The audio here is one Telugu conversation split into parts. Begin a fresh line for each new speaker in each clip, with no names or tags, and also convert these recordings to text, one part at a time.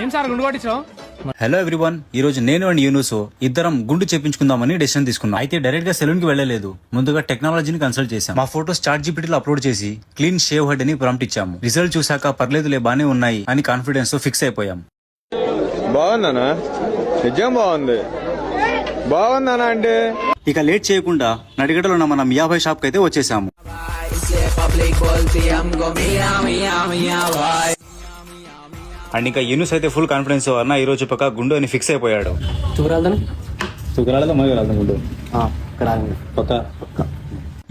ఏం సార్ గుండు కొట్టించావు?
హలో ఎవ్రీవన్, ఈ రోజు నేను అండ్ యూనుస్ ఇద్దరం గుండు చేపించుకుందామని డెసిషన్ తీసుకున్నాం. అయితే డైరెక్ట్ గా సెలూన్ కి వెళ్ళలేదు, ముందుగా టెక్నాలజీని కన్సల్ట్ చేశాం. మా ఫోటోస్ ChatGPT లో అప్లోడ్ చేసి క్లీన్ షేవ్ హెడ్ అని ప్రాంప్ట్ ఇచ్చాము. రిజల్ట్ చూసాక పర్లేదులే బానే ఉన్నాయి అని కాన్ఫిడెన్స్ తో ఫిక్స్ అయిపోయాం.
బాగుందనా? నిజం బాగుంది. బాగుందనా అంటే
ఇక లేట్ చేయకుండా నడిగడలో ఉన్న మన మియాభాయ్ షాప్ కి అయితే వచ్చేసాము. అండ్ ఇంకా యూనుస్ అయితే ఫుల్ కాన్ఫిడెన్స్ అన్న ఈ రోజు పక్క గుండు అని ఫిక్స్ అయిపోయాడు.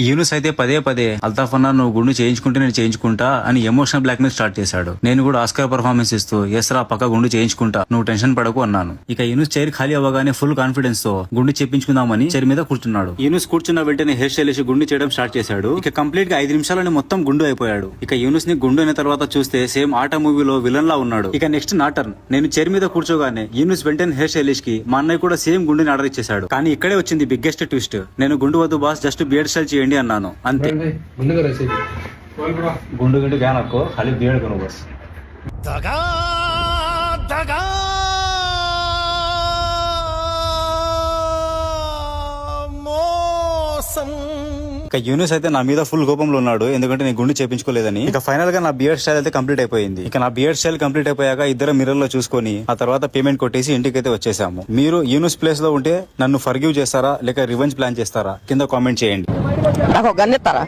యూనుస్ అయితే పదే పదే అల్తాఫ్ అన్న నువ్వు గుండు చేయించుకుంటే నేను చేయించుకుంటా అని ఎమోషనల్ బ్లాక్ మెయిల్ స్టార్ట్ చేశాడు. నేను కూడా ఆస్కార్ పర్ఫార్మెన్స్ ఇస్తూ ఎస్ రా పక్క గుండు చేయించుకుంటా, నువ్వు టెన్షన్ పడకు అన్నాను. ఇక యూనుస్ చైర్ ఖాళీ అవ్వగానే ఫుల్ కాన్ఫిడెన్స్ తో గుండు చేయించుకుందామని చైర్ మీద కూర్చున్నాడు. యూనుస్ కూర్చున్న వెంటనే హెయిర్ స్టైల్ వేసి గుండు చేయడం స్టార్ట్ చేశాడు. ఇక కంప్లీట్ గా 5 నిమిషాలని మొత్తం గుండు అయిపోయాడు. ఇక యూనుస్ ని గుండు అయిన తర్వాత చూస్తే సేమ్ ఆట మూవీలో విలన్ లా ఉన్నాడు. ఇక నెక్స్ట్ నా టర్న్. నేను చైర్ మీద కూర్చోగానే యూనుస్ వెంటనే హెయిర్ స్టైలిష్ కి మా అన్నయ్య కూడా సేమ్ గుండుని ఆర్డర్ ఇచ్చేశాడు. కానీ ఇక్కడే వచ్చింది బిగ్గెస్ట్ ట్విస్ట్. నేను గుండు వద్దు బాస్, జస్ట్ బియర్డ్ స్టైల్ చేయండి అన్నాను. అంతే. గుండు గుండు గ్యాన్ అక్కో ఖాళీ బియర్డ్ కొను బస్. ఇక యూనుస్ అయితే నా మీద ఫుల్ కోపంలో ఉన్నాడు, ఎందుకంటే నేను గుండు చేపించుకోలేదని. ఇక ఫైనల్ గా నా బియర్డ్ స్టైల్ అయితే కంప్లీట్ అయిపోయింది. ఇక నా బియర్డ్ స్టైల్ కంప్లీట్ అయిపోయాక ఇద్దరు మిర్రర్ లో చూసుకొని ఆ తర్వాత పేమెంట్ కొట్టేసి ఇంటికి అయితే వచ్చేసాము. మీరు యూనుస్ ప్లేస్ లో ఉంటే నన్ను ఫర్గివ్ చేస్తారా లేక రివెంజ్ ప్లాన్ చేస్తారా కింద కామెంట్ చేయండి.
నాకు గన్ ఇస్తారా?